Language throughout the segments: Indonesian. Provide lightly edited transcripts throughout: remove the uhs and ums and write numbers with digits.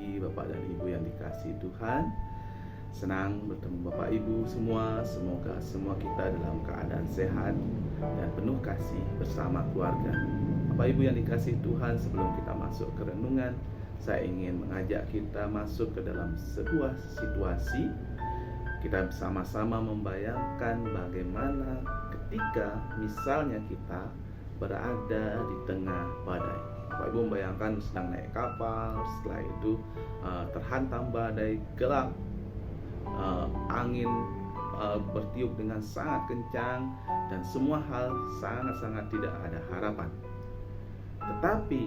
pagi Bapak dan Ibu yang dikasihi Tuhan. Senang bertemu Bapak Ibu semua. Semoga semua kita dalam keadaan sehat dan penuh kasih bersama keluarga. Bapak Ibu yang dikasihi Tuhan, sebelum kita masuk ke renungan, saya ingin mengajak kita masuk ke dalam sebuah situasi. Kita bersama-sama membayangkan bagaimana ketika misalnya kita berada di tengah badai. Bapak Ibu membayangkan sedang naik kapal, setelah itu terhantam badai, gelap, angin bertiup dengan sangat kencang, dan semua hal sangat-sangat tidak ada harapan. Tetapi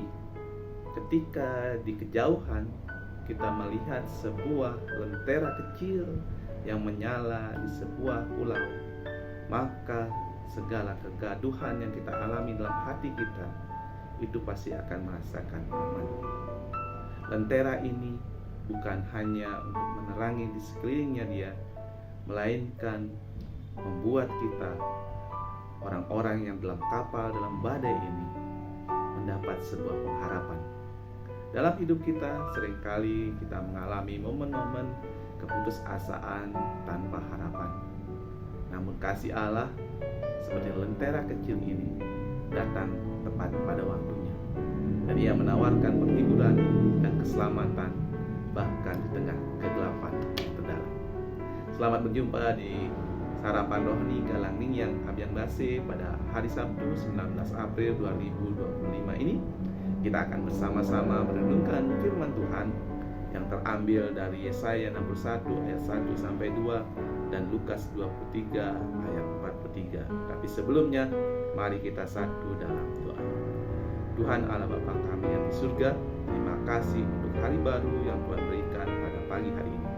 ketika di kejauhan kita melihat sebuah lentera kecil yang menyala di sebuah pulau, maka segala kegaduhan yang kita alami dalam hati kita itu pasti akan merasakan aman. Lentera ini bukan hanya untuk menerangi di sekelilingnya dia, melainkan membuat kita, orang-orang yang dalam kapal, dalam badai ini, mendapat sebuah pengharapan. Dalam hidup kita seringkali kita mengalami momen-momen keputusasaan tanpa harapan. Namun kasih Allah seperti lentera kecil ini datang tepat pada waktunya, dan Ia menawarkan penghiburan dan keselamatan bahkan di tengah kegelapan terdalam. Selamat berjumpa di Sarapan Rohani Galangning yang Abiang Base pada hari Sabtu 19 April 2025 ini. Kita akan bersama-sama merenungkan firman Tuhan yang terambil dari Yesaya 61 ayat 1 sampai 2 dan Lukas 23 ayat 43. Tapi sebelumnya, mari kita satu dalam doa. Tuhan Allah Bapa kami yang di surga, terima kasih untuk hari baru yang Tuhan berikan pada pagi hari ini.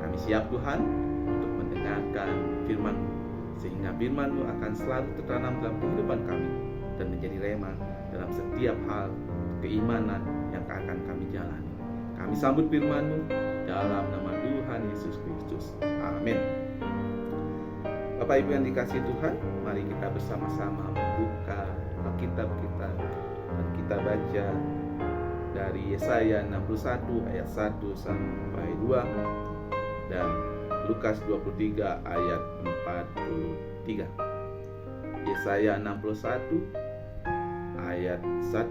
Kami siap Tuhan untuk mendengarkan firman-Mu, sehingga firman-Mu akan selalu tertanam dalam kehidupan kami dan menjadi rema dalam setiap hal keimanan yang akan kami jalani. Kami sambut firman-Mu dalam nama Tuhan Yesus Kristus. Amin. Bapak Ibu yang dikasihi Tuhan, mari kita bersama-sama membuka Alkitab kita, dan kita baca dari Yesaya 61 ayat 1 sampai 2 dan Lukas 23 ayat 43. Yesaya 61 ayat 1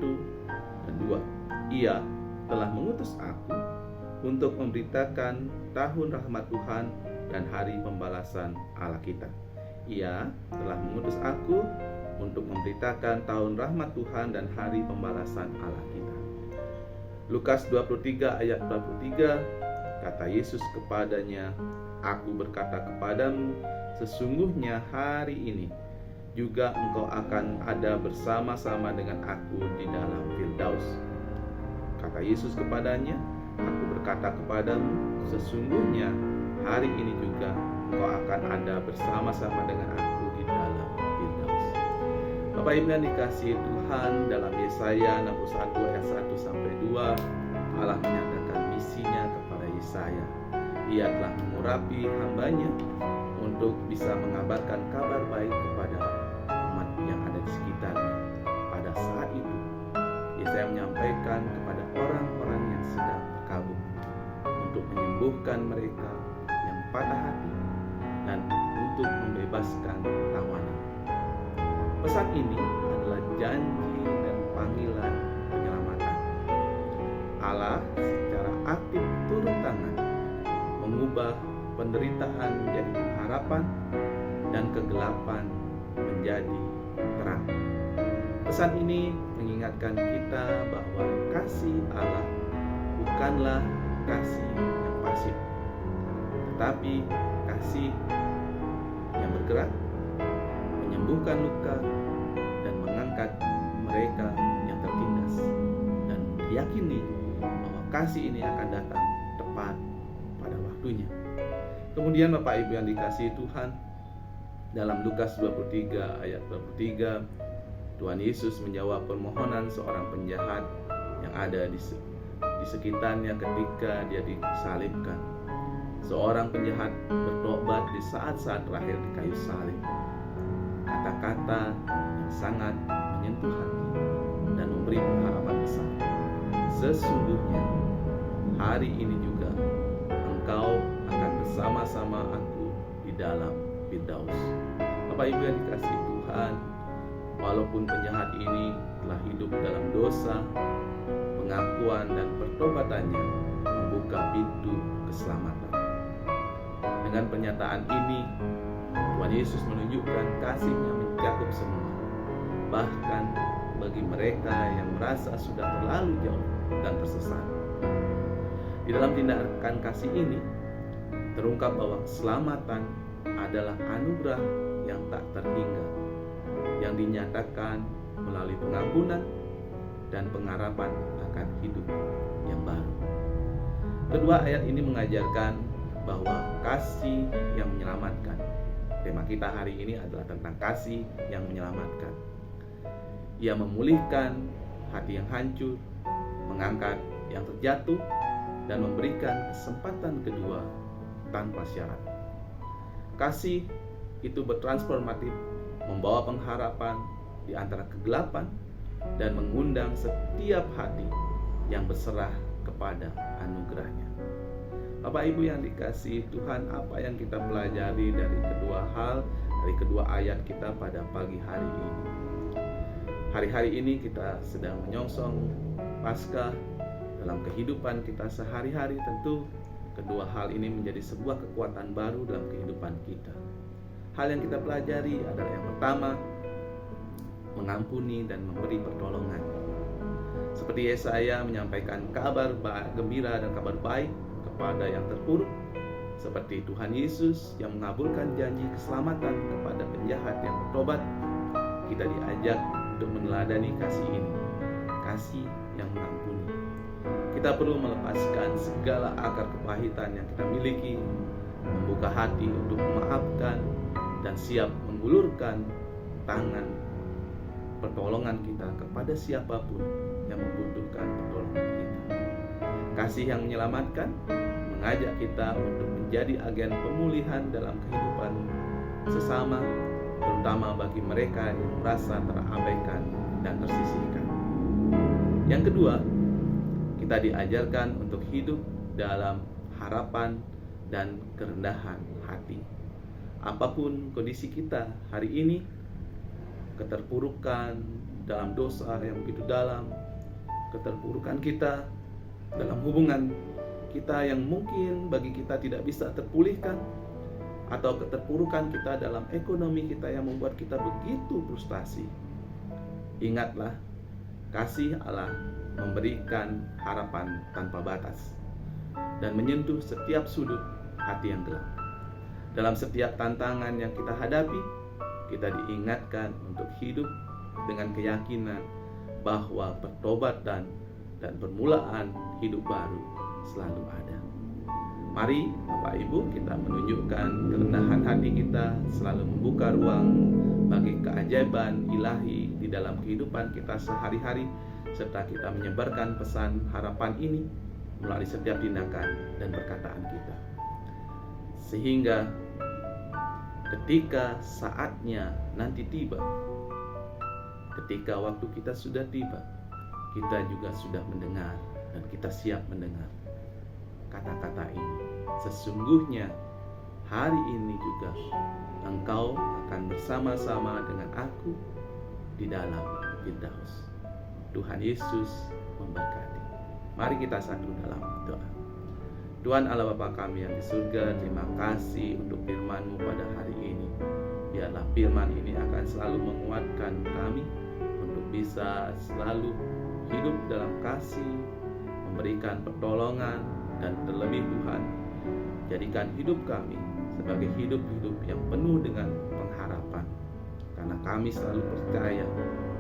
dan 2. Ia telah mengutus aku untuk memberitakan tahun rahmat Tuhan dan hari pembalasan Allah kita. Ia telah mengutus aku untuk memberitakan tahun rahmat Tuhan dan hari pembalasan Allah kita. Lukas 23 ayat 43, kata Yesus kepadanya, Aku berkata kepadamu, sesungguhnya hari ini juga engkau akan ada bersama-sama dengan aku di dalam Firdaus. Kata Yesus kepadanya, Aku berkata kepadamu, sesungguhnya hari ini juga engkau akan ada bersama-sama dengan aku di dalam Firdaus. Bapak Ibu yang dikasihi Tuhan, dalam Yesaya 61 ayat 1 sampai 2, Allah menyatakan misinya kepada Yesaya. Ia telah mengurapi hambanya untuk bisa mengabarkan kabar baik kepada umat yang ada di sekitarnya. Pada saat itu, Yesaya menyampaikan kepada orang-orang yang sedang berkabung untuk menyembuhkan mereka yang patah hati dan untuk membebaskan tawanan. Pesan ini adalah janji dan panggilan penyelamatan. Allah secara aktif turun tangan mengubah penderitaan menjadi pengharapan dan kegelapan menjadi terang. Pesan ini mengingatkan kita bahwa kasih Allah bukanlah kasih yang pasif, tetapi kasih yang bergerak, menyembuhkan luka, dan mengangkat mereka yang tertindas, dan diyakini bahwa kasih ini akan datang tepat pada waktunya. Kemudian Bapak Ibu yang dikasihi Tuhan, dalam Lukas 23 ayat 23, Tuhan Yesus menjawab permohonan seorang penjahat yang ada di sekitarnya ketika dia disalibkan. Seorang penjahat bertobat di saat-saat terakhir di kayu salib. Kata-kata yang sangat menyentuh hati dan memberi pengharapan besar. Sesungguhnya hari ini juga engkau akan bersama-sama aku di dalam Firdaus. Bapak Ibu yang dikasihi Tuhan, walaupun penjahat ini telah hidup dalam dosa, pengakuan dan pertobatannya membuka pintu keselamatan. Dengan pernyataan ini, Tuhan Yesus menunjukkan kasih-Nya mencakup semua, bahkan bagi mereka yang merasa sudah terlalu jauh dan tersesat. Di dalam tindakan kasih ini terungkap bahwa keselamatan adalah anugerah yang tak terhingga, yang dinyatakan melalui pengampunan dan pengharapan akan hidup yang baru. Kedua ayat ini mengajarkan bahwa kasih yang menyelamatkan. Tema kita hari ini adalah tentang kasih yang menyelamatkan. Ia memulihkan hati yang hancur, mengangkat yang terjatuh, dan memberikan kesempatan kedua tanpa syarat. Kasih itu bertransformatif, membawa pengharapan di antara kegelapan dan mengundang setiap hati yang berserah kepada anugerah-Nya. Bapak Ibu yang dikasihi Tuhan, apa yang kita pelajari dari kedua ayat kita pada pagi hari ini? Hari-hari ini kita sedang menyongsong Paskah. Dalam kehidupan kita sehari-hari, tentu kedua hal ini menjadi sebuah kekuatan baru dalam kehidupan kita. Hal yang kita pelajari adalah yang pertama, mengampuni dan memberi pertolongan. Seperti Yesaya menyampaikan kabar gembira dan kabar baik kepada yang terpuruk, seperti Tuhan Yesus yang mengabulkan janji keselamatan kepada penjahat yang bertobat, kita diajak untuk meneladani kasih ini, kasih yang mengampuni. Kita perlu melepaskan segala akar kepahitan yang kita miliki, membuka hati untuk memaafkan, dan siap mengulurkan tangan pertolongan kita kepada siapapun yang membutuhkan pertolongan kita. Kasih yang menyelamatkan mengajak kita untuk menjadi agen pemulihan dalam kehidupan sesama, terutama bagi mereka yang merasa terabaikan dan tersisihkan. Yang kedua, kita diajarkan untuk hidup dalam harapan dan kerendahan hati. Apapun kondisi kita hari ini, keterpurukan dalam dosa yang begitu dalam, keterpurukan kita dalam hubungan kita yang mungkin bagi kita tidak bisa terpulihkan, atau keterpurukan kita dalam ekonomi kita yang membuat kita begitu frustasi. Ingatlah, kasih Allah memberikan harapan tanpa batas dan menyentuh setiap sudut hati yang gelap. Dalam setiap tantangan yang kita hadapi, kita diingatkan untuk hidup dengan keyakinan bahwa pertobatan dan permulaan hidup baru selalu ada. Mari Bapak Ibu, kita menunjukkan kerendahan hati kita, selalu membuka ruang bagi keajaiban ilahi di dalam kehidupan kita sehari-hari, serta kita menyebarkan pesan harapan ini melalui setiap tindakan dan perkataan kita. Sehingga ketika saatnya nanti tiba, ketika waktu kita sudah tiba, kita juga sudah mendengar dan kita siap mendengar kata-kata ini. Sesungguhnya hari ini juga engkau akan bersama-sama dengan aku di dalam Firdaus. Tuhan Yesus memberkati. Mari kita satu dalam doa. Tuhan Allah Bapa kami yang di surga, terima kasih untuk firman-Mu pada hari ini. Biarlah firman ini akan selalu menguatkan kami untuk bisa selalu hidup dalam kasih, memberikan pertolongan, dan terlebih Tuhan, jadikan hidup kami sebagai hidup-hidup yang penuh dengan pengharapan. Karena kami selalu percaya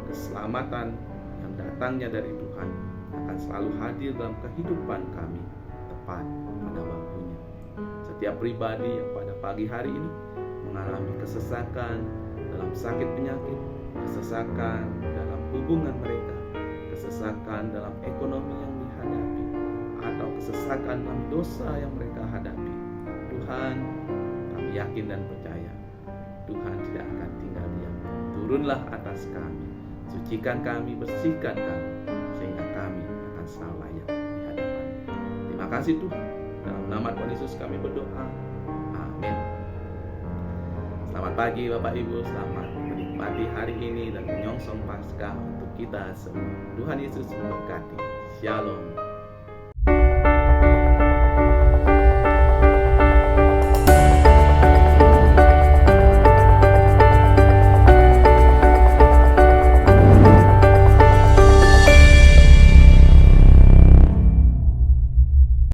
keselamatan yang datangnya dari Tuhan akan selalu hadir dalam kehidupan kami tepat pada waktunya. Setiap pribadi yang pada pagi hari ini mengalami kesesakan dalam sakit penyakit, kesesakan dalam hubungan mereka, kesesakan dalam ekonomi yang dihadapi, atau kesesakan dalam dosa yang mereka hadapi, Tuhan, kami yakin dan percaya Tuhan tidak akan tinggal diam. Turunlah atas kami, sucikan kami, bersihkan kami, sehingga kami akan selalu layak di hadapan. Terima Terima kasih Tuhan. Dalam nama Tuhan Yesus kami berdoa. Amin. Selamat pagi Bapak Ibu, selamat menikmati hari ini dan menyongsong Paskah untuk kita semua. Tuhan Yesus memberkati. Shalom.